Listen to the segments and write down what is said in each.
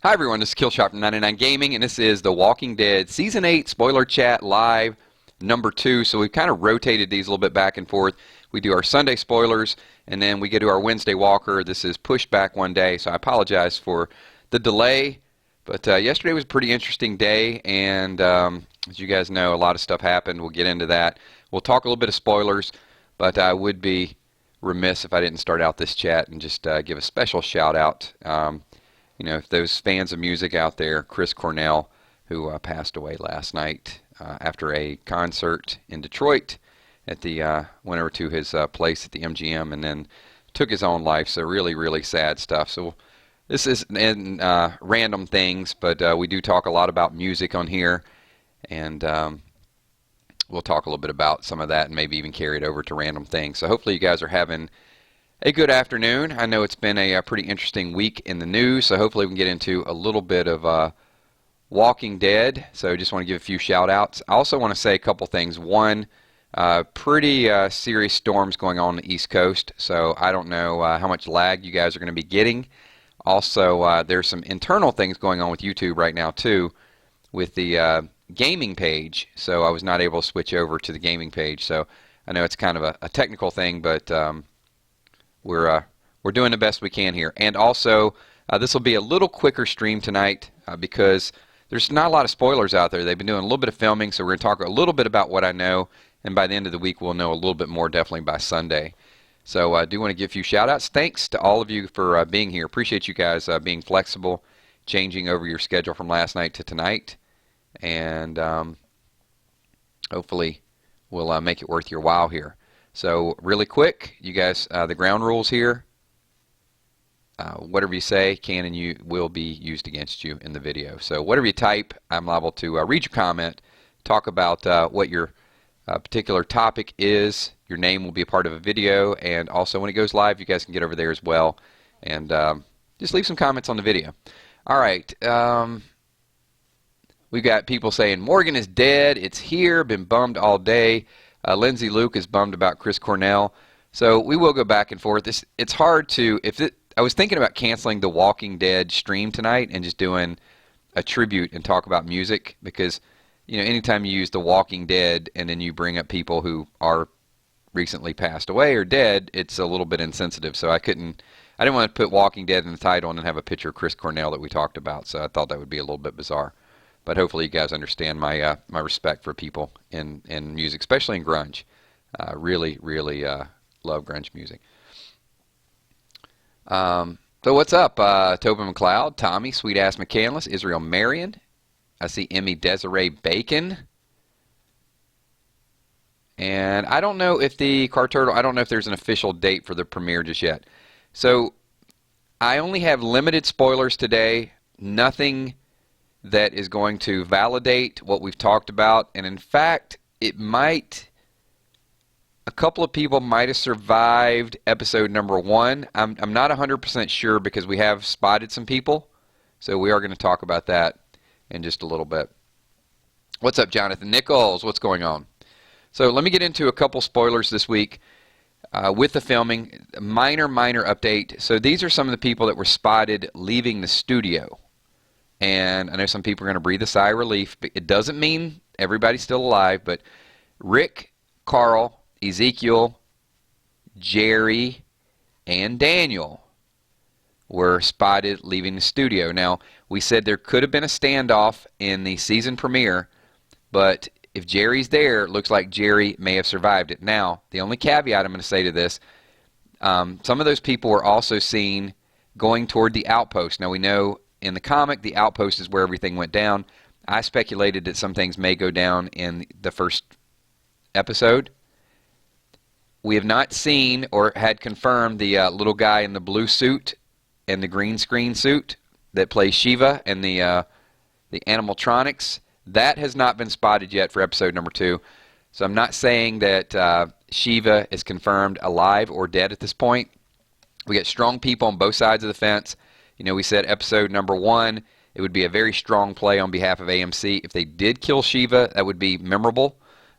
Hi everyone, this is Killshot from 99 Gaming, and this is The Walking Dead Season 8 Spoiler Chat Live number 2. So we've kind of rotated these a little bit back and forth. We do our Sunday spoilers, and then we get to our Wednesday walker. This is pushed back one day, so I apologize for the delay. But yesterday was a pretty interesting day, and as you guys know, a lot of stuff happened. We'll get into that. We'll talk a little bit of spoilers, but I would be remiss if I didn't start out this chat and just give a special shout out. You know, if those fans of music out there, Chris Cornell, who passed away last night after a concert in Detroit, at the went over to his place at the MGM and then took his own life. So really, really sad stuff. So this is in random things, but we do talk a lot about music on here, and we'll talk a little bit about some of that and maybe even carry it over to random things. So hopefully you guys are having a good afternoon. I know it's been a pretty interesting week in the news, so hopefully we can get into a little bit of Walking Dead. So just want to give a few shout outs. I also want to say a couple things. One, pretty serious storms going on the East Coast, so I don't know how much lag you guys are going to be getting. Also, there's some internal things going on with YouTube right now too, with the gaming page, so I was not able to switch over to the gaming page. So I know it's kind of a technical thing, but we're doing the best we can here. And also, this will be a little quicker stream tonight because there's not a lot of spoilers out there. They've been doing a little bit of filming, so we're going to talk a little bit about what I know, and by the end of the week we'll know a little bit more, definitely by Sunday. So I do want to give a few shout-outs. Thanks to all of you for being here. Appreciate you guys being flexible, changing over your schedule from last night to tonight, and hopefully we'll make it worth your while here. So really quick, you guys, the ground rules here. Whatever you say can and you will be used against you in the video. So whatever you type, I'm liable to read your comment, talk about what your particular topic is. Your name will be a part of a video, and also when it goes live, you guys can get over there as well and just leave some comments on the video. All right. We've got people saying Morgan is dead. It's here. Been bummed all day. Lindsay Luke is bummed about Chris Cornell. So we will go back and forth. It's hard to, I was thinking about canceling the Walking Dead stream tonight and just doing a tribute and talk about music, because, you know, anytime you use the Walking Dead and then you bring up people who are recently passed away or dead, it's a little bit insensitive. So I didn't want to put Walking Dead in the title and then have a picture of Chris Cornell that we talked about. So I thought that would be a little bit bizarre. But hopefully you guys understand my my respect for people in music, especially in grunge. Really, really love grunge music. So what's up? Tobin McLeod, Tommy, Sweet Ass McCandless, Israel Marion. I see Emmy Desiree Bacon. And I don't know if the Car Turtle, I don't know if there's an official date for the premiere just yet. So I only have limited spoilers today. Nothing that is going to validate what we've talked about. And in fact, a couple of people might have survived episode number 1. I'm not 100% sure because we have spotted some people. So we are going to talk about that in just a little bit. What's up, Jonathan Nichols? What's going on? So let me get into a couple spoilers this week with the filming. Minor update. So these are some of the people that were spotted leaving the studio. And I know some people are going to breathe a sigh of relief, but it doesn't mean everybody's still alive. But Rick, Carl, Ezekiel, Jerry, and Daniel were spotted leaving the studio. Now, we said there could have been a standoff in the season premiere, but if Jerry's there, it looks like Jerry may have survived it. Now, the only caveat I'm going to say to this, some of those people were also seen going toward the outpost. Now, we know in the comic, the outpost is where everything went down. I speculated that some things may go down in the first episode. We have not seen or had confirmed the little guy in the blue suit and the green screen suit that plays Shiva and the animatronics. That has not been spotted yet for episode number 2. So I'm not saying that Shiva is confirmed alive or dead at this point. We got strong people on both sides of the fence. You know, we said episode number 1, it would be a very strong play on behalf of AMC. If they did kill Shiva, that would be memorable.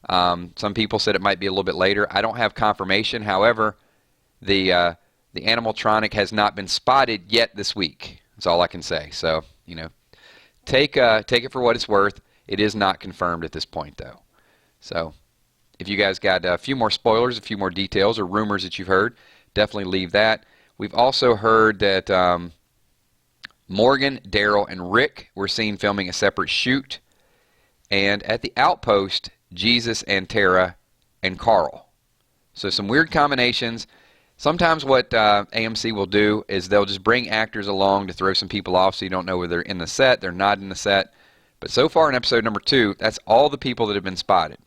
Some people said it might be a little bit later. I don't have confirmation. However, the animatronic has not been spotted yet this week. That's all I can say. So take it for what it's worth. It is not confirmed at this point, though. So if you guys got a few more spoilers, a few more details or rumors that you've heard, definitely leave that. We've also heard that Morgan, Daryl, and Rick were seen filming a separate shoot. And at the outpost, Jesus and Tara and Carl. So some weird combinations. Sometimes what AMC will do is they'll just bring actors along to throw some people off so you don't know whether they're in the set, they're not in the set. But so far in episode number 2, that's all the people that have been spotted.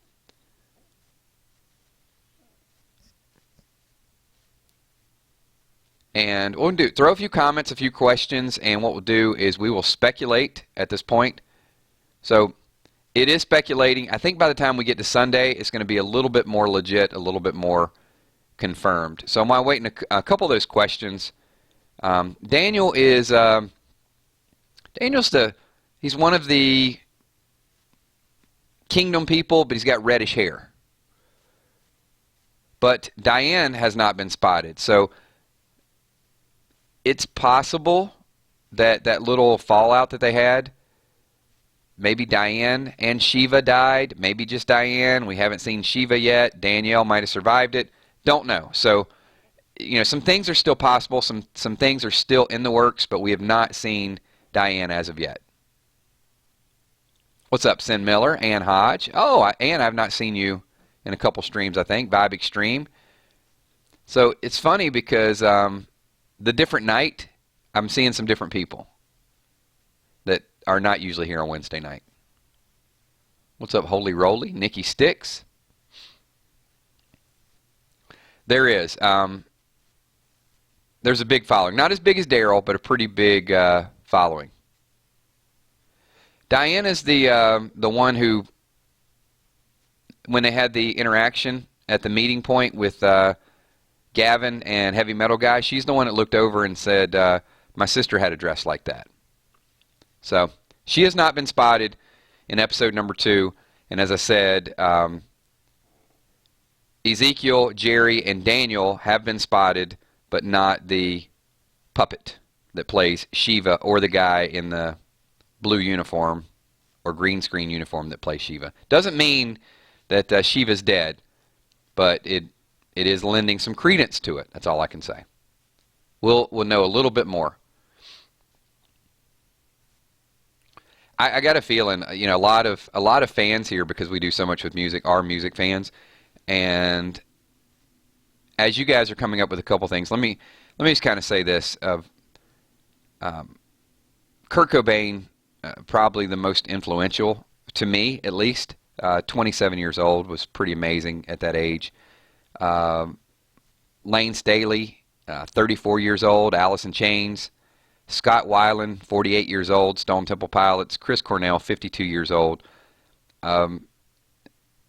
And what we'll do, throw a few comments, a few questions, and what we'll do is we will speculate at this point. So it is speculating. I think by the time we get to Sunday, it's going to be a little bit more legit, a little bit more confirmed. So I'm waiting a couple of those questions. Daniel is he's one of the kingdom people, but he's got reddish hair. But Diane has not been spotted. So it's possible that that little fallout that they had, maybe Diane and Shiva died, maybe just Diane. We haven't seen Shiva yet. Danielle might have survived it. Don't know. So, some things are still possible. Some things are still in the works, but we have not seen Diane as of yet. What's up, Sin Miller? Ann Hodge. Oh, Ann, I've not seen you in a couple streams, I think. Vibe Extreme. So it's funny because the different night, I'm seeing some different people that are not usually here on Wednesday night. What's up, Holy Roly? Nikki Sticks. There is. There's a big following. Not as big as Daryl, but a pretty big following. Diane is the one who, when they had the interaction at the meeting point with Gavin and Heavy Metal Guy, she's the one that looked over and said, my sister had a dress like that. So she has not been spotted in episode number 2. And as I said, Ezekiel, Jerry, and Daniel have been spotted, but not the puppet that plays Shiva or the guy in the blue uniform or green screen uniform that plays Shiva. Doesn't mean that Shiva's dead, but it is lending some credence to it. That's all I can say. We'll know a little bit more. I got a feeling, a lot of fans here, because we do so much with music, are music fans. And as you guys are coming up with a couple things, let me just kind of say this. Kurt Cobain, probably the most influential, to me at least. 27 years old, was pretty amazing at that age. Lane Staley, 34 years old, Alice in Chains. Scott Weiland, 48 years old, Stone Temple Pilots. Chris Cornell, 52 years old.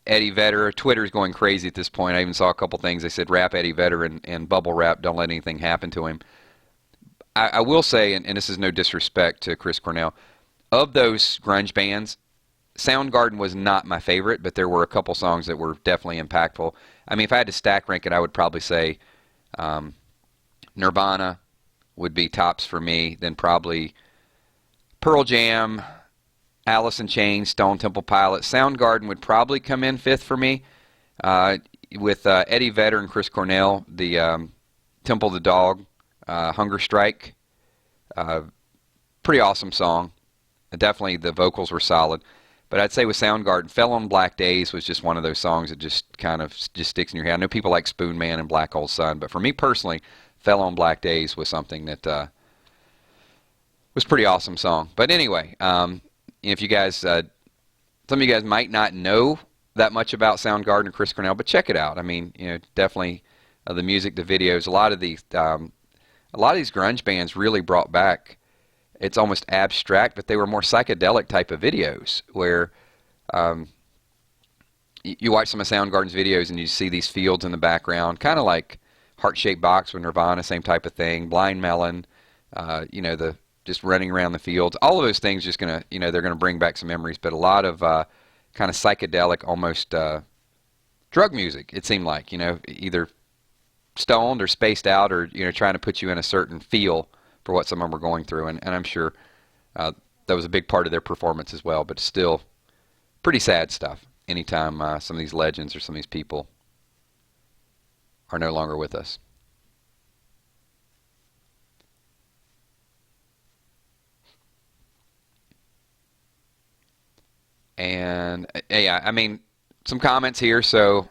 Eddie Vedder, Twitter's going crazy at this point. I even saw a couple things. They said rap Eddie Vedder and bubble wrap, don't let anything happen to him. I will say, and this is no disrespect to Chris Cornell, of those grunge bands, Soundgarden was not my favorite, but there were a couple songs that were definitely impactful. I mean, if I had to stack rank it, I would probably say Nirvana would be tops for me, then probably Pearl Jam, Alice in Chains, Stone Temple Pilots. Soundgarden would probably come in 5th for me, with Eddie Vedder and Chris Cornell, the Temple of the Dog, Hunger Strike. Pretty awesome song. Definitely the vocals were solid. But I'd say with Soundgarden, Fell on Black Days was just one of those songs that just kind of just sticks in your head. I know people like Spoon Man and Black Hole Sun, but for me personally, Fell on Black Days was something that was a pretty awesome song. But anyway, if you guys, some of you guys might not know that much about Soundgarden and Chris Cornell, but check it out. I mean, definitely the music, the videos, a lot of these grunge bands really brought back. It's almost abstract, but they were more psychedelic type of videos where you watch some of Soundgarden's videos and you see these fields in the background, kind of like Heart-Shaped Box with Nirvana, same type of thing. Blind Melon, the just running around the fields. All of those things just gonna, they're gonna bring back some memories. But a lot of kind of psychedelic, almost drug music. It seemed like, either stoned or spaced out, or trying to put you in a certain feel for what some of them were going through. And I'm sure was a big part of their performance as well. But still, pretty sad stuff. Anytime some of these legends or some of these people are no longer with us. And yeah, I mean, some comments here. So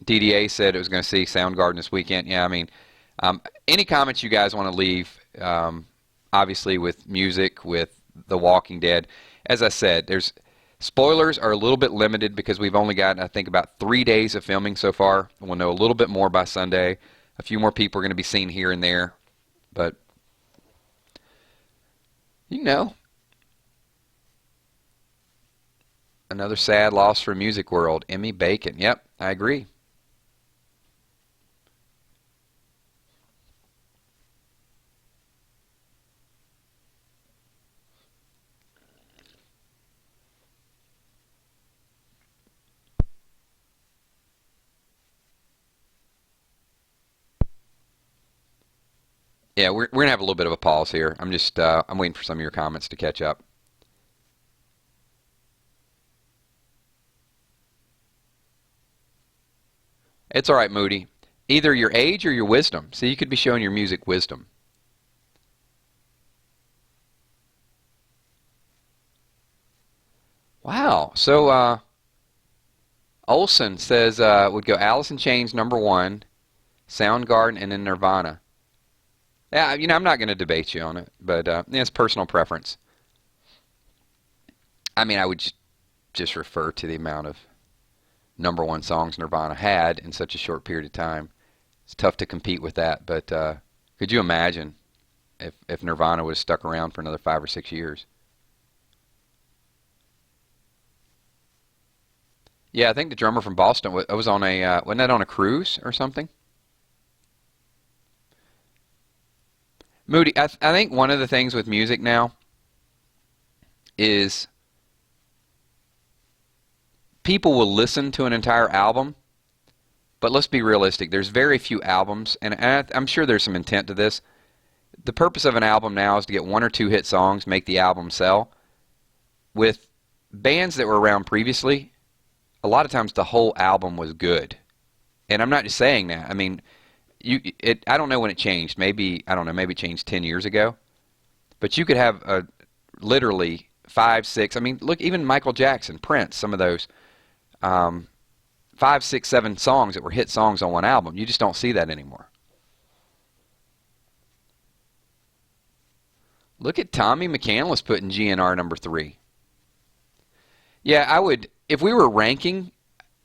DDA said it was going to see Soundgarden this weekend. Yeah, I mean, any comments you guys want to leave, obviously with music, with The Walking Dead. As I said, there's spoilers are a little bit limited because we've only got, I think, about 3 days of filming so far. We'll know a little bit more by Sunday. A few more people are going to be seen here and there. But, you know, another sad loss for music world. Emmy Bacon. Yep, I agree. Yeah, we're gonna have a little bit of a pause here. I'm waiting for some of your comments to catch up. It's all right, Moody. Either your age or your wisdom. See, you could be showing your music wisdom. Wow. So Olson says would go Alice in Chains #1, Soundgarden, and then Nirvana. Yeah, you know, I'm not going to debate you on it, but yeah, it's personal preference. I mean, I would just refer to the amount of #1 songs Nirvana had in such a short period of time. It's tough to compete with that, but could you imagine if Nirvana would have stuck around for another 5 or 6 years? Yeah, I think the drummer from Boston was on wasn't that on a cruise or something? Moody, I think one of the things with music now is people will listen to an entire album, but let's be realistic. There's very few albums, and I'm sure there's some intent to this. The purpose of an album now is to get 1 or 2 hit songs, make the album sell. With bands that were around previously, a lot of times the whole album was good. And I'm not just saying that. I mean, I don't know when it changed. Maybe, I don't know, maybe it changed 10 years ago. But you could have literally 5, 6. I mean, look, even Michael Jackson, Prince, some of those 5, 6, 7 songs that were hit songs on one album. You just don't see that anymore. Look at Tommy McCandless putting GNR #3. Yeah, I would, if we were ranking,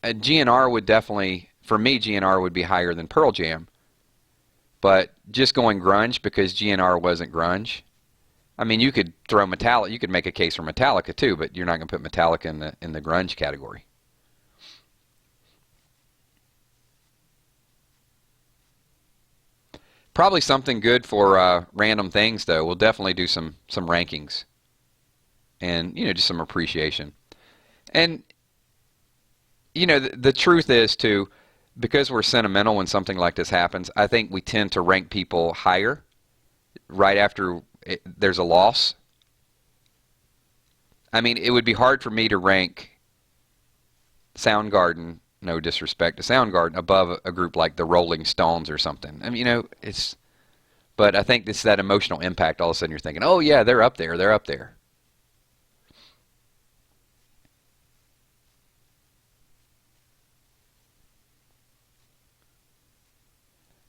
GNR would definitely, for me, GNR would be higher than Pearl Jam. But just going grunge because GNR wasn't grunge. I mean, you could throw Metallica, you could make a case for Metallica too, but you're not going to put Metallica in the grunge category. Probably something good for random things, though. We'll definitely do some rankings and, you know, just some appreciation. And, you know, the truth is, too, because we're sentimental when something like this happens, I think we tend to rank people higher right after there's a loss. I mean, it would be hard for me to rank Soundgarden, no disrespect to Soundgarden, above a group like the Rolling Stones or something. I mean, you know, but I think it's that emotional impact. All of a sudden you're thinking, oh yeah, they're up there, they're up there.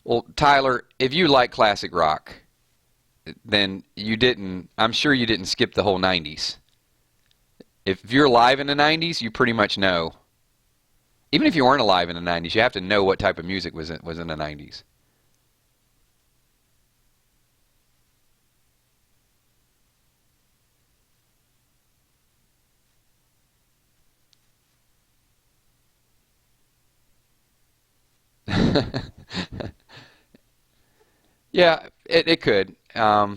Well, Tyler, if you like classic rock, then I'm sure you didn't skip the whole 90s. If you're alive in the 90s, you pretty much know. Even if you weren't alive in the 90s, you have to know what type of music was in the 90s. Yeah, it could. I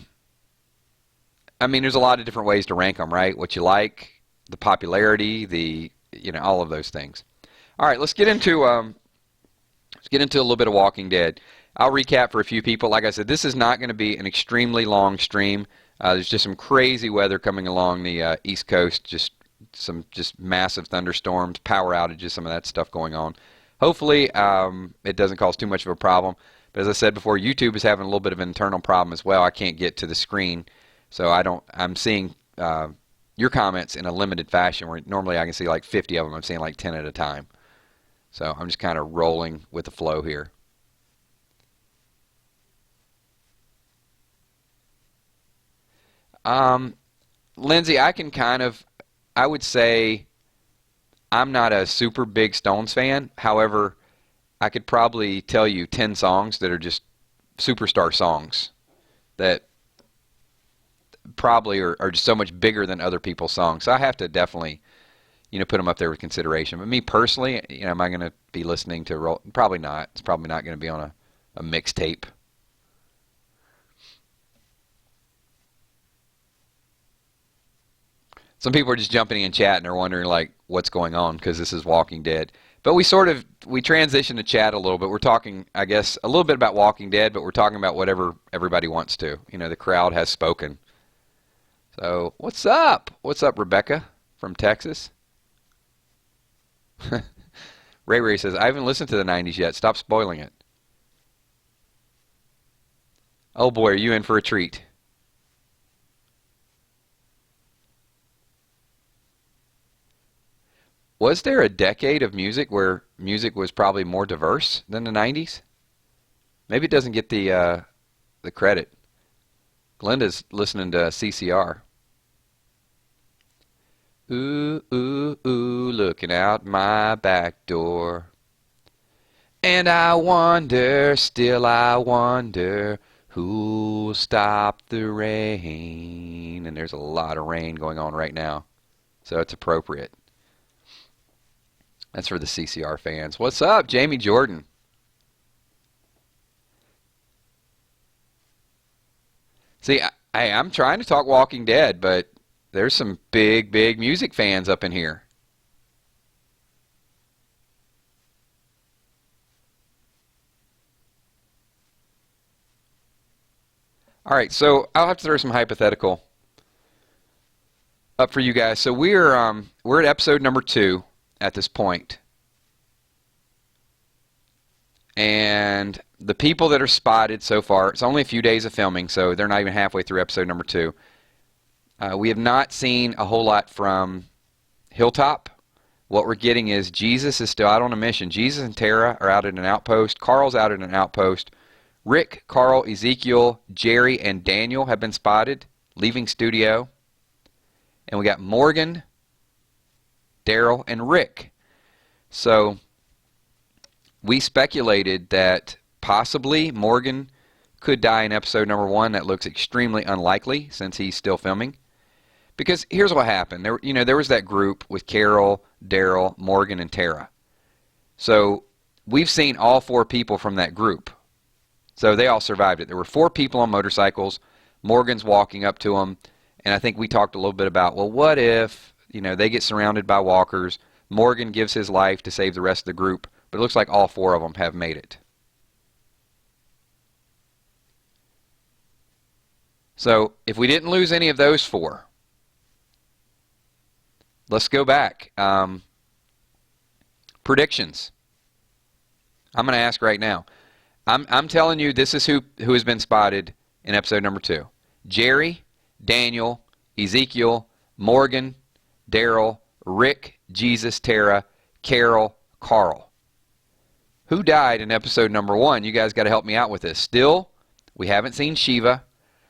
mean, there's a lot of different ways to rank them, right? What you like, the popularity, all of those things. All right, let's get into a little bit of Walking Dead. I'll recap for a few people. Like I said, this is not going to be an extremely long stream. There's just some crazy weather coming along the East Coast, just massive thunderstorms, power outages, some of that stuff going on. Hopefully, it doesn't cause too much of a problem. But as I said before, YouTube is having a little bit of an internal problem as well. I can't get to the screen, so I'm seeing your comments in a limited fashion, where normally I can see like 50 of them. I'm seeing like 10 at a time. So I'm just kind of rolling with the flow here. Lindsay, I would say I'm not a super big Stones fan. However, I could probably tell you 10 songs that are just superstar songs that probably are just so much bigger than other people's songs. So I have to definitely, put them up there with consideration. But me personally, am I going to be listening to roll? Probably not. It's probably not going to be on a mixtape. Some people are just jumping in chat and they're wondering like what's going on because this is Walking Dead. But we transitioned to chat a little bit. We're talking, I guess, a little bit about Walking Dead, but we're talking about whatever everybody wants to. The crowd has spoken. So, what's up? What's up, Rebecca from Texas? Ray Ray says, I haven't listened to the 90s yet. Stop spoiling it. Oh boy, are you in for a treat. Was there a decade of music where music was probably more diverse than the 90s? Maybe it doesn't get the credit. Glenda's listening to CCR. Ooh, ooh, ooh, looking out my back door. And I wonder, still I wonder, who'll stop the rain? And there's a lot of rain going on right now, so it's appropriate. That's for the CCR fans. What's up, Jamie Jordan? See, I'm trying to talk Walking Dead, but there's some big, big music fans up in here. All right, so I'll have to throw some hypothetical up for you guys. So we're at episode number 2 at this point. And the people that are spotted so far, it's only a few days of filming, so they're not even halfway through episode number 2. We have not seen a whole lot from Hilltop. What we're getting is Jesus is still out on a mission. Jesus and Tara are out at an outpost. Carl's out at an outpost. Rick, Carl, Ezekiel, Jerry, and Daniel have been spotted leaving studio. And we got Morgan, Daryl, and Rick. So we speculated that possibly Morgan could die in episode number 1. That looks extremely unlikely since he's still filming. Because here's what happened. There was that group with Carol, Daryl, Morgan, and Tara. So we've seen all 4 people from that group. So they all survived it. There were 4 people on motorcycles. Morgan's walking up to them. And I think we talked a little bit about, well, what if, they get surrounded by walkers. Morgan gives his life to save the rest of the group. But it looks like all 4 of them have made it. So if we didn't lose any of those 4, let's go back. Predictions. I'm going to ask right now. I'm telling you this is who has been spotted in episode number 2. Jerry, Daniel, Ezekiel, Morgan, Daryl, Rick, Jesus, Tara, Carol, Carl. Who died in episode number 1? You guys got to help me out with this. Still, we haven't seen Shiva.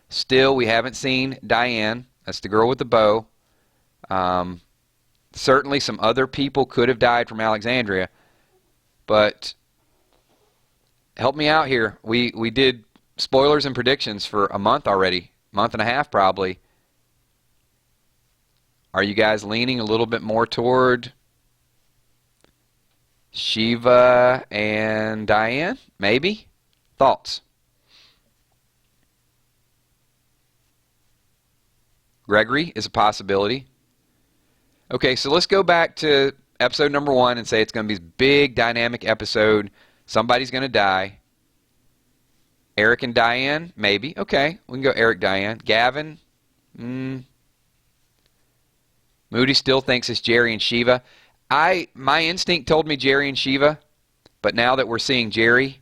Still, we haven't seen Diane. That's the girl with the bow. Certainly some other people could have died from Alexandria. But help me out here. We did spoilers and predictions for a month already. Month and a half probably. Are you guys leaning a little bit more toward Shiva and Diane? Maybe? Thoughts? Gregory is a possibility. Okay, so let's go back to episode number 1 and say it's going to be this big dynamic episode. Somebody's going to die. Eric and Diane? Maybe. Okay, we can go Eric, Diane. Gavin? Moody still thinks it's Jerry and Shiva. My instinct told me Jerry and Shiva, but now that we're seeing Jerry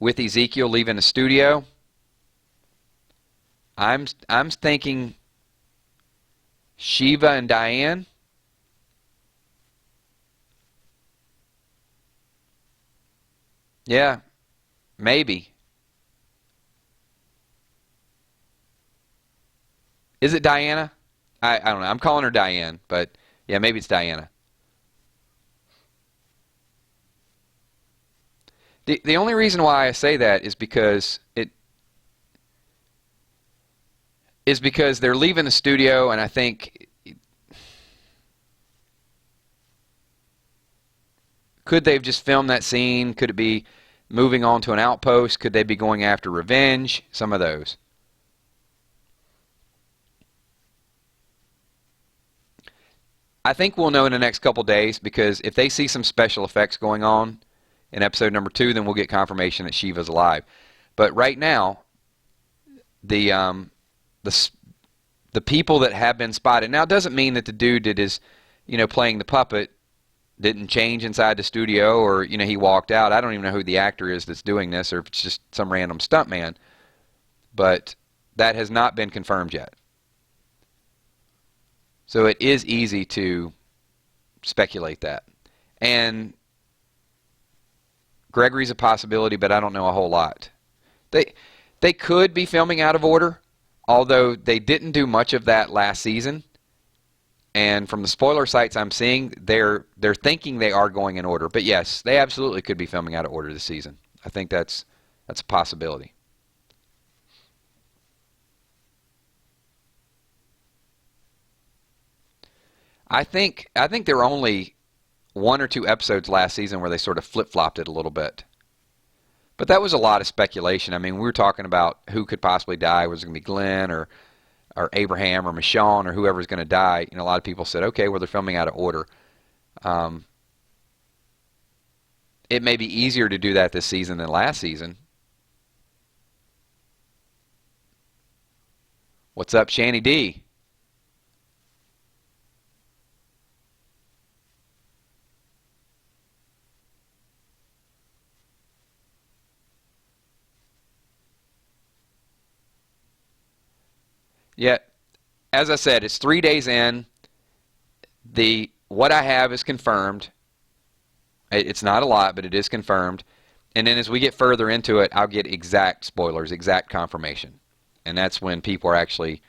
with Ezekiel leaving the studio, I'm thinking Shiva and Diane. Yeah, maybe. Is it Diana? I don't know. I'm calling her Diane, but yeah, maybe it's Diana. The only reason why I say that is because they're leaving the studio, and I think, could they have just filmed that scene? Could it be moving on to an outpost? Could they be going after revenge? Some of those. I think we'll know in the next couple days, because if they see some special effects going on in episode number 2, then we'll get confirmation that Shiva's alive. But right now, the people that have been spotted. Now, it doesn't mean that the dude that is, playing the puppet didn't change inside the studio, or, he walked out. I don't even know who the actor is that's doing this, or if it's just some random stuntman. But that has not been confirmed yet. So it is easy to speculate that. And Gregory's a possibility, but I don't know a whole lot. They could be filming out of order, although they didn't do much of that last season. And from the spoiler sites I'm seeing, they're thinking they are going in order. But yes, they absolutely could be filming out of order this season. I think that's a possibility. I think there were only 1 or 2 episodes last season where they sort of flip-flopped it a little bit. But that was a lot of speculation. I mean, we were talking about who could possibly die. Was it going to be Glenn or Abraham or Michonne or whoever's going to die? A lot of people said, okay, well, they're filming out of order. It may be easier to do that this season than last season. What's up, Shanny D? Yet, as I said, it's 3 days in. What I have is confirmed. It's not a lot, but it is confirmed. And then as we get further into it, I'll get exact spoilers, exact confirmation. And that's when people are actually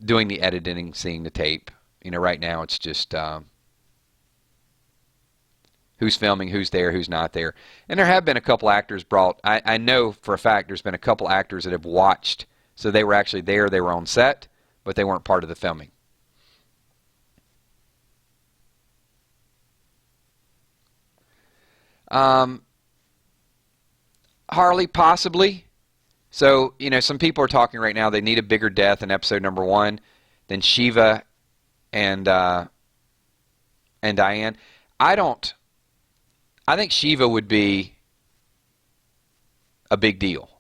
doing the editing, seeing the tape. Right now it's just who's filming, who's there, who's not there. And there have been a couple actors brought. I know for a fact there's been a couple actors that have watched. So they were actually there, they were on set, but they weren't part of the filming. Harley, possibly. So, some people are talking right now, they need a bigger death in episode number 1 than Shiva and Diane. I think Shiva would be a big deal.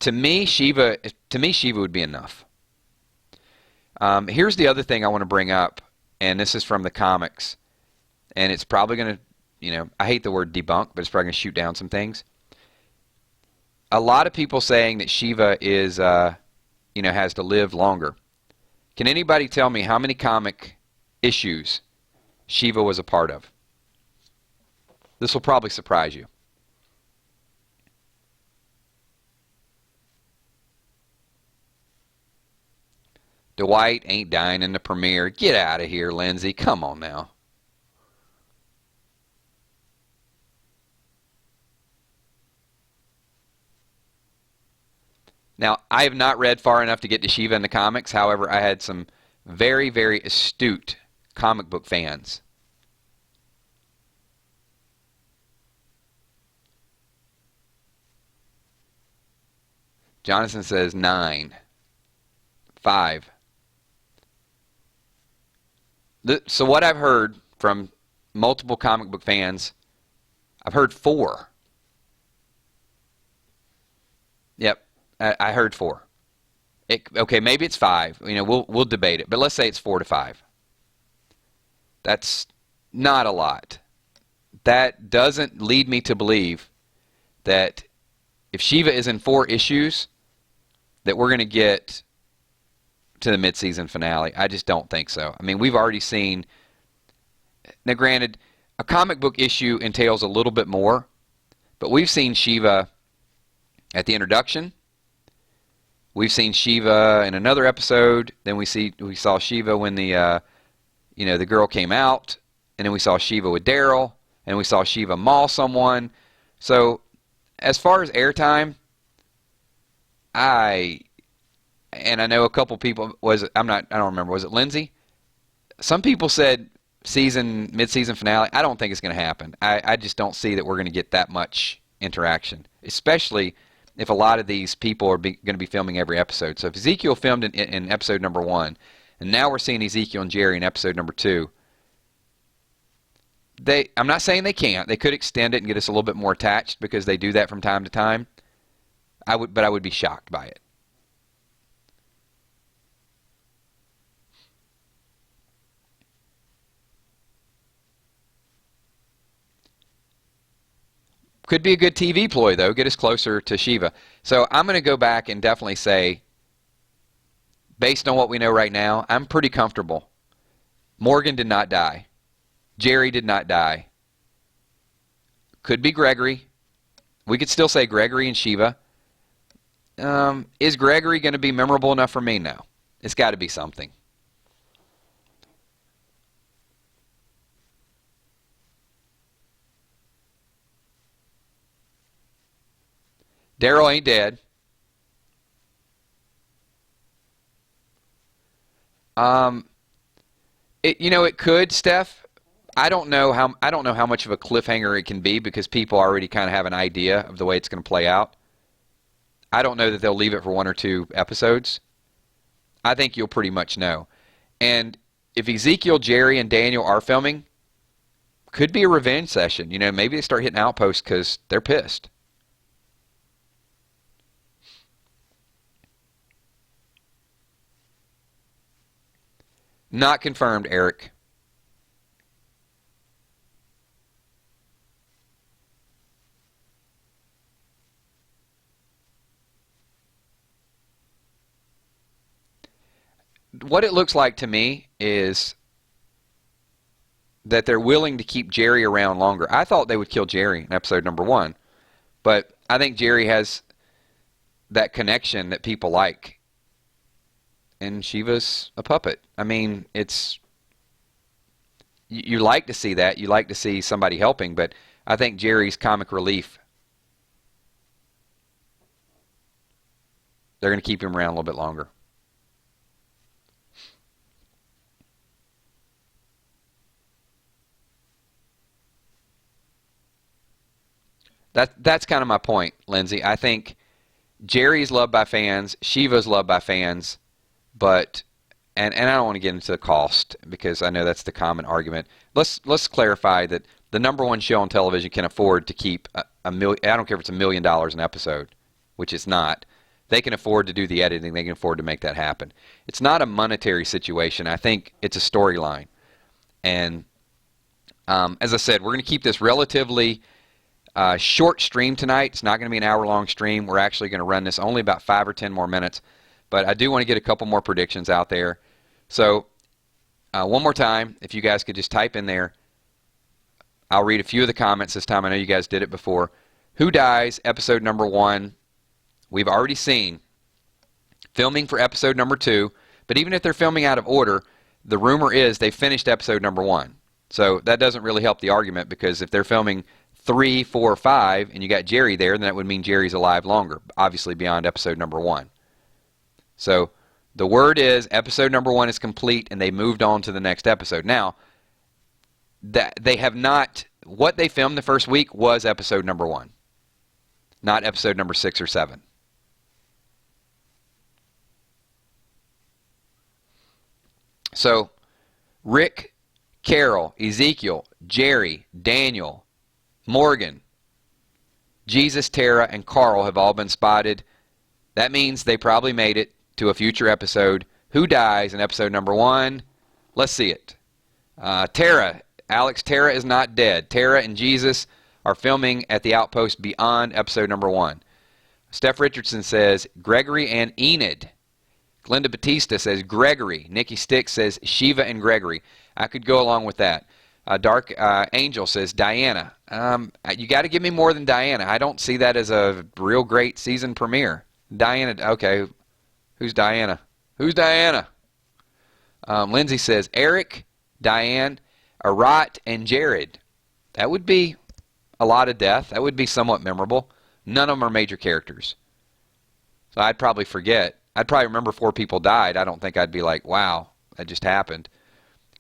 To me, Shiva would be enough. Here's the other thing I want to bring up, and this is from the comics, and it's probably going to, I hate the word debunk, but it's probably going to shoot down some things. A lot of people saying that Shiva is, has to live longer. Can anybody tell me how many comic issues Shiva was a part of? This will probably surprise you. Dwight ain't dying in the premiere. Get out of here, Lindsay. Come on now. Now, I have not read far enough to get to Shiva in the comics. However, I had some very, very astute comic book fans. Jonathan says 9. 5. So what I've heard from multiple comic book fans, I've heard 4. Yep, I heard 4. Okay, maybe it's 5. We'll debate it, but let's say it's 4 to 5. That's not a lot. That doesn't lead me to believe that if Shiva is in 4 issues, that we're going to get to the mid-season finale. I just don't think so. I mean, we've already seen. Now, granted, a comic book issue entails a little bit more, but we've seen Shiva at the introduction. We've seen Shiva in another episode. Then we saw Shiva when the girl came out, and then we saw Shiva with Daryl, and we saw Shiva maul someone. So, as far as airtime, I know a couple people I don't remember, was it Lindsay? Some people said mid-season finale. I don't think it's going to happen. I just don't see that we're going to get that much interaction, especially if a lot of these people are going to be filming every episode. So if Ezekiel filmed in episode number 1, and now we're seeing Ezekiel and Jerry in episode number 2, I'm not saying they can't. They could extend it and get us a little bit more attached because they do that from time to time. But I would be shocked by it. Could be a good TV ploy, though. Get us closer to Shiva. So I'm going to go back and definitely say, based on what we know right now, I'm pretty comfortable. Morgan did not die. Jerry did not die. Could be Gregory. We could still say Gregory and Shiva. Is Gregory going to be memorable enough for me? No. It's got to be something. Daryl ain't dead. It could, Steph. I don't know how much of a cliffhanger it can be because people already kind of have an idea of the way it's going to play out. I don't know that they'll leave it for 1 or 2 episodes. I think you'll pretty much know. And if Ezekiel, Jerry, and Daniel are filming, could be a revenge session. Maybe they start hitting Outpost because they're pissed. Not confirmed, Eric. What it looks like to me is that they're willing to keep Jerry around longer. I thought they would kill Jerry in episode number 1, but I think Jerry has that connection that people like. And Shiva's a puppet. I mean, you like to see that. You like to see somebody helping, but I think Jerry's comic relief. They're going to keep him around a little bit longer. That's kind of my point, Lindsay. I think Jerry's loved by fans, Shiva's loved by fans, but and I don't want to get into the cost because I know that's the common argument. Let's clarify that the number 1 show on television can afford to keep a million. I don't care if it's $1 million an episode, which it's not. They can afford to do the editing. They can afford to make that happen. It's not a monetary situation. I think it's a storyline. And as I said, we're going to keep this relatively short stream tonight. It's not going to be an hour-long stream. We're actually going to run this only about 5 or 10 more minutes. But I do want to get a couple more predictions out there. So one more time, if you guys could just type in there. I'll read a few of the comments this time. I know you guys did it before. Who dies? Episode number 1. We've already seen filming for episode number 2. But even if they're filming out of order, the rumor is they finished episode number 1. So that doesn't really help the argument because if they're filming 3, 4, 5, and you got Jerry there, then that would mean Jerry's alive longer, obviously beyond episode number 1. So the word is episode number 1 is complete, and they moved on to the next episode. Now, that they have not. What they filmed the first week was episode number 1, not episode number 6 or 7. So, Rick, Carol, Ezekiel, Jerry, Daniel, Morgan, Jesus, Tara, and Carl have all been spotted. That means they probably made it to a future episode. Who dies in episode number 1? Let's see it. Tara. Alex, Tara is not dead. Tara and Jesus are filming at the outpost beyond episode number 1. Steph Richardson says Gregory and Enid. Glenda Batista says Gregory. Nikki Stick says Shiva and Gregory. I could go along with that. Dark Angel says Diana. You got to give me more than Diana. I don't see that as a real great season premiere. Diana, okay. Who's Diana? Who's Diana? Lindsay says Eric, Diane, Arat, and Jared. That would be a lot of death. That would be somewhat memorable. None of them are major characters. So I'd probably forget. I'd probably remember 4 people died. I don't think I'd be like, wow, that just happened.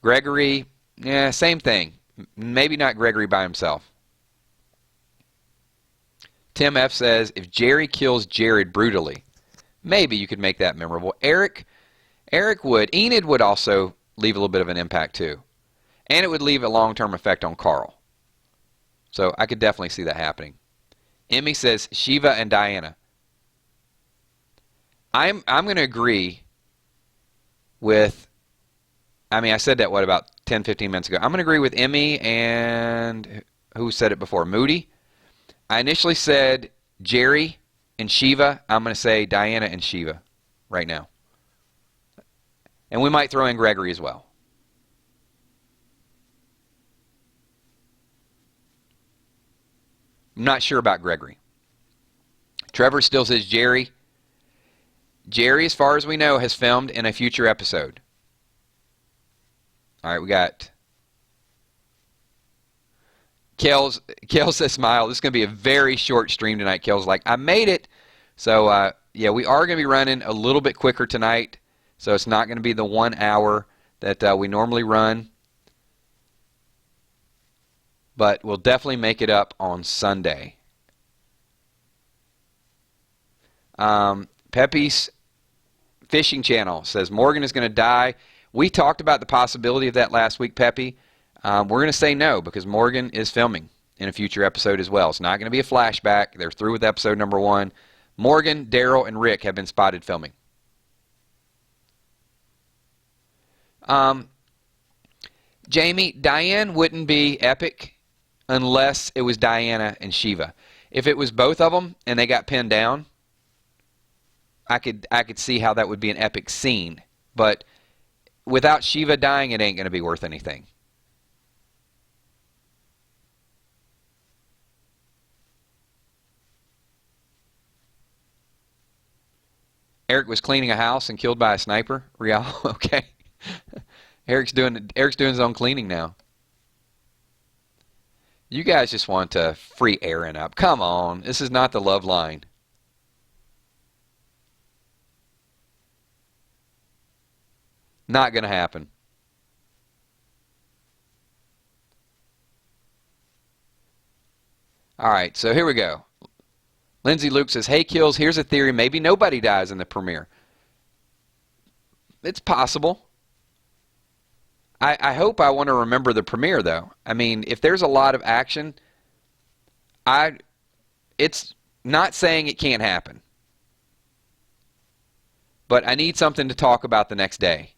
Gregory, yeah, same thing. Maybe not Gregory by himself. Tim F. says, if Jerry kills Jared brutally, maybe you could make that memorable. Eric would. Enid would also leave a little bit of an impact too. And it would leave a long-term effect on Carl. So I could definitely see that happening. Emmy says Shiva and Diana. I'm going to agree with, I said that, about 10, 15 minutes ago. I'm going to agree with Emmy and, who said it before? Moody. I initially said Jerry and Shiva. I'm going to say Diana and Shiva right now. And we might throw in Gregory as well. I'm not sure about Gregory. Trevor still says Jerry. Jerry, as far as we know, has filmed in a future episode. All right, we got Kels says smile. This is going to be a very short stream tonight. Kels like, I made it. So, yeah, we are going to be running a little bit quicker tonight. So it's not going to be the 1 hour that we normally run. But we'll definitely make it up on Sunday. Pepe's Fishing Channel says Morgan is going to die. We talked about the possibility of that last week, Pepe. We're going to say no because Morgan is filming in a future episode as well. It's not going to be a flashback. They're through with episode number 1. Morgan, Daryl, and Rick have been spotted filming. Jamie, Diane wouldn't be epic unless it was Diana and Shiva. If it was both of them and they got pinned down, I could see how that would be an epic scene. But without Shiva dying, it ain't going to be worth anything. Eric was cleaning a house and killed by a sniper. Real, okay. Eric's doing his own cleaning now. You guys just want to free Aaron up. Come on, this is not the love line. Not going to happen. All right, so here we go. Lindsay Luke says, hey, Kills, here's a theory. Maybe nobody dies in the premiere. It's possible. I hope I want to remember the premiere, though. I mean, if there's a lot of action, it's not saying it can't happen. But I need something to talk about the next day.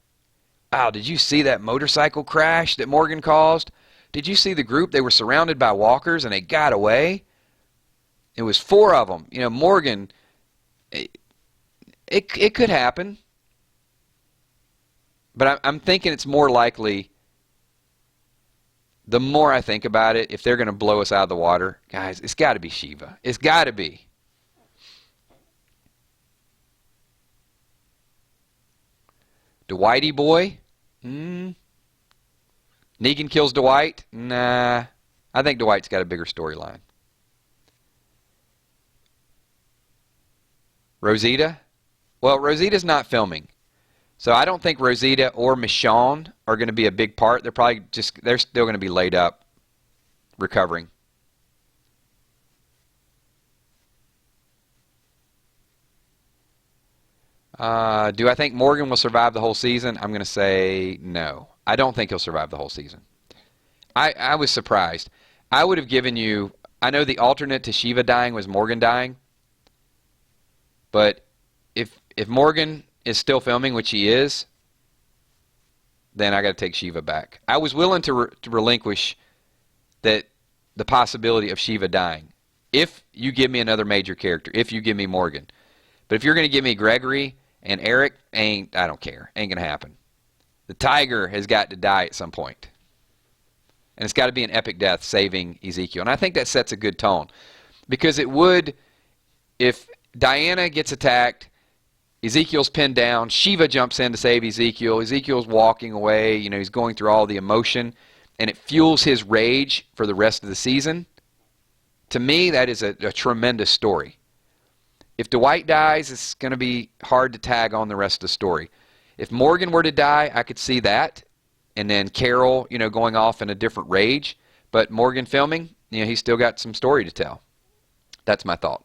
Oh, did you see that motorcycle crash that Morgan caused? Did you see the group? They were surrounded by walkers and they got away. It was 4 of them. You know, Morgan, it could happen. But I'm thinking it's more likely, the more I think about it, if they're going to blow us out of the water, guys, it's got to be Shiva. It's got to be. Dwighty boy? Negan kills Dwight? Nah. I think Dwight's got a bigger storyline. Rosita? Well, Rosita's not filming. So I don't think Rosita or Michonne are going to be a big part. They're still going to be laid up, recovering. Do I think Morgan will survive the whole season? I'm going to say no. I don't think he'll survive the whole season. I was surprised. I would have given you, I know the alternate to Shiva dying was Morgan dying. But if Morgan is still filming, which he is, then I got to take Shiva back. I was willing to relinquish the possibility of Shiva dying if you give me another major character, if you give me Morgan. But if you're going to give me Gregory and Eric, I don't care. Ain't going to happen. The tiger has got to die at some point. And it's got to be an epic death saving Ezekiel. And I think that sets a good tone. Because it would, if Diana gets attacked, Ezekiel's pinned down, Shiva jumps in to save Ezekiel, Ezekiel's walking away, he's going through all the emotion, and it fuels his rage for the rest of the season. To me, that is a tremendous story. If Dwight dies, it's going to be hard to tag on the rest of the story. If Morgan were to die, I could see that. And then Carol, going off in a different rage. But Morgan filming, he's still got some story to tell. That's my thought.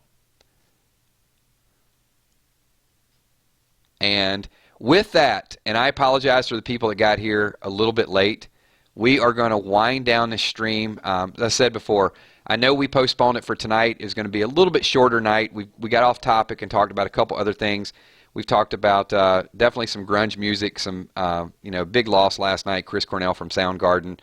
And with that, and I apologize for the people that got here a little bit late, we are going to wind down the stream. As I said before, I know we postponed it for tonight. It was going to be a little bit shorter night. We got off topic and talked about a couple other things. We've talked about definitely some grunge music, some big loss last night, Chris Cornell from Soundgarden,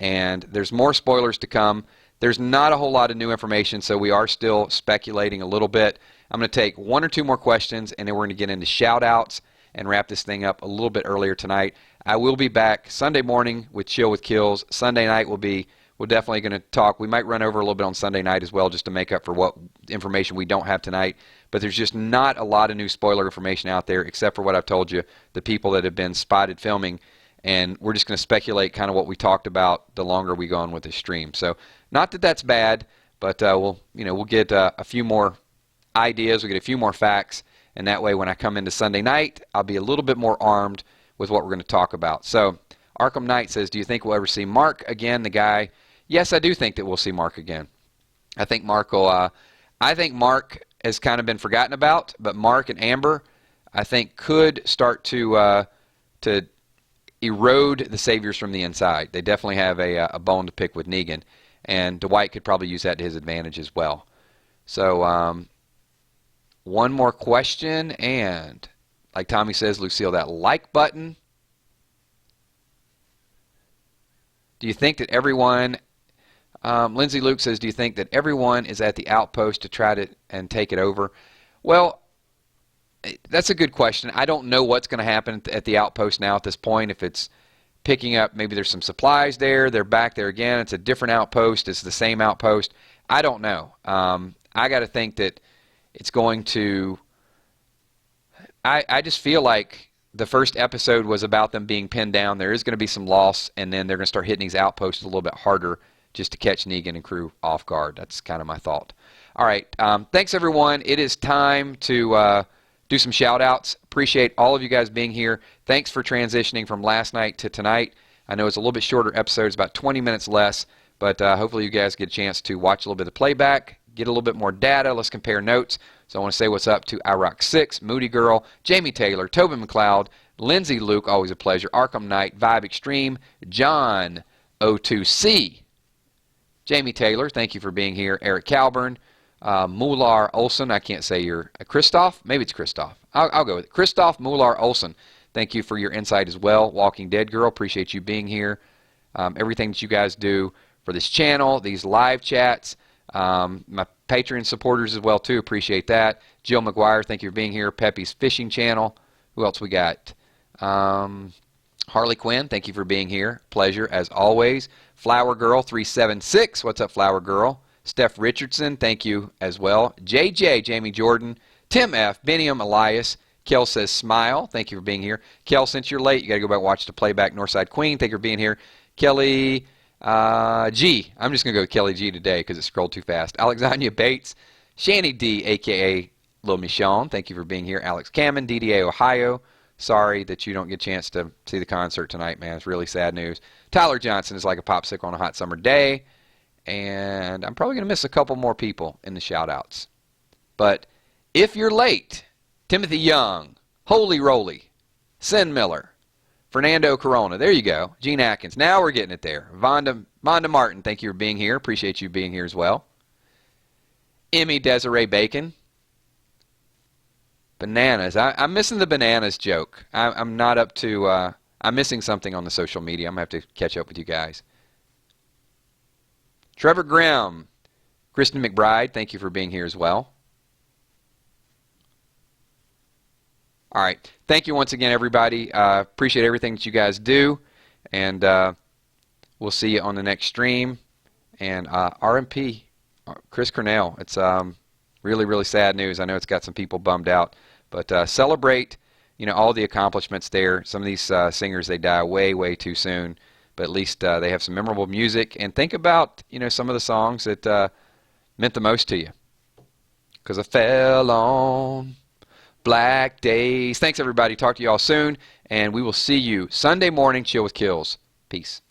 and there's more spoilers to come. There's not a whole lot of new information, so we are still speculating a little bit. I'm going to take one or two more questions, and then we're going to get into shout-outs and wrap this thing up a little bit earlier tonight. I will be back Sunday morning with Chill with Kills. Sunday night we're definitely going to talk. We might run over a little bit on Sunday night as well just to make up for what information we don't have tonight. But there's just not a lot of new spoiler information out there except for what I've told you, the people that have been spotted filming. And we're just going to speculate kind of what we talked about the longer we go on with this stream. So not that that's bad, but we'll get a few more ideas, we'll get a few more facts, and that way when I come into Sunday night, I'll be a little bit more armed with what we're going to talk about. So Arkham Knight says, do you think we'll ever see Mark again, the guy? Yes, I do think that we'll see Mark again. I think Mark has kind of been forgotten about, but Mark and Amber, I think, could start to erode the Saviors from the inside. They definitely have a bone to pick with Negan, and Dwight could probably use that to his advantage as well. So one more question, and like Tommy says, Lucille, that like button. Do you think that everyone, Lindsay Luke says, do you think that everyone is at the outpost to try to and take it over? Well, that's a good question. I don't know what's going to happen at the outpost now at this point. If it's picking up, maybe there's some supplies there. They're back there again. It's a different outpost. It's the same outpost. I don't know. I got to think that it's going to... I just feel like the first episode was about them being pinned down. There is going to be some loss, and then they're going to start hitting these outposts a little bit harder just to catch Negan and crew off guard. That's kind of my thought. All right. Thanks, everyone. It is time to do some shout-outs. Appreciate all of you guys being here. Thanks for transitioning from last night to tonight. I know it's a little bit shorter episode. It's about 20 minutes less, but hopefully you guys get a chance to watch a little bit of playback, get a little bit more data. Let's compare notes. So I want to say what's up to iRock6, Moody Girl, Jamie Taylor, Tobin McLeod, Lindsay Luke, always a pleasure, Arkham Knight, Vibe Extreme, John O2C, Jamie Taylor, thank you for being here, Eric Calburn, Mular Olson, I can't say your, Christoph? Maybe it's Christoph. I'll go with it. Christoph Mular Olson, thank you for your insight as well. Walking Dead Girl, appreciate you being here. Everything that you guys do for this channel, these live chats, my Patreon supporters as well too, appreciate that. Jill McGuire, thank you for being here. Peppy's Fishing Channel. Who else we got? Harley Quinn, thank you for being here. Pleasure as always. Flower Girl 376, what's up Flower Girl? Steph Richardson, thank you as well. JJ, Jamie Jordan, Tim F, Benium Elias, Kel says smile, thank you for being here. Kel, since you're late, you got to go back and watch the playback. Northside Queen, thank you for being here. Kelly G, I'm just going to go with Kelly G today because it scrolled too fast. Alexandria Bates, Shanny D, a.k.a. Lil Michonne, thank you for being here. Alex Cameron, DDA Ohio, sorry that you don't get a chance to see the concert tonight, man. It's really sad news. Tyler Johnson is like a popsicle on a hot summer day. And I'm probably going to miss a couple more people in the shout-outs. But if you're late, Timothy Young, Holy Roly, Sin Miller, Fernando Corona, there you go. Gene Atkins, now we're getting it there. Vonda Martin, thank you for being here. Appreciate you being here as well. Emmy Desiree Bacon. Bananas. I'm missing the bananas joke. I'm not up to, I'm missing something on the social media. I'm going to have to catch up with you guys. Trevor Grimm. Kristen McBride, thank you for being here as well. All right. Thank you once again, everybody. Appreciate everything that you guys do. And we'll see you on the next stream. And RMP, Chris Cornell. It's really, really sad news. I know it's got some people bummed out. But celebrate, all the accomplishments there. Some of these singers, they die way, way too soon. But at least they have some memorable music. And think about, some of the songs that meant the most to you. Because I fell on black days. Thanks, everybody. Talk to you all soon. And we will see you Sunday morning, Chill with Kills. Peace.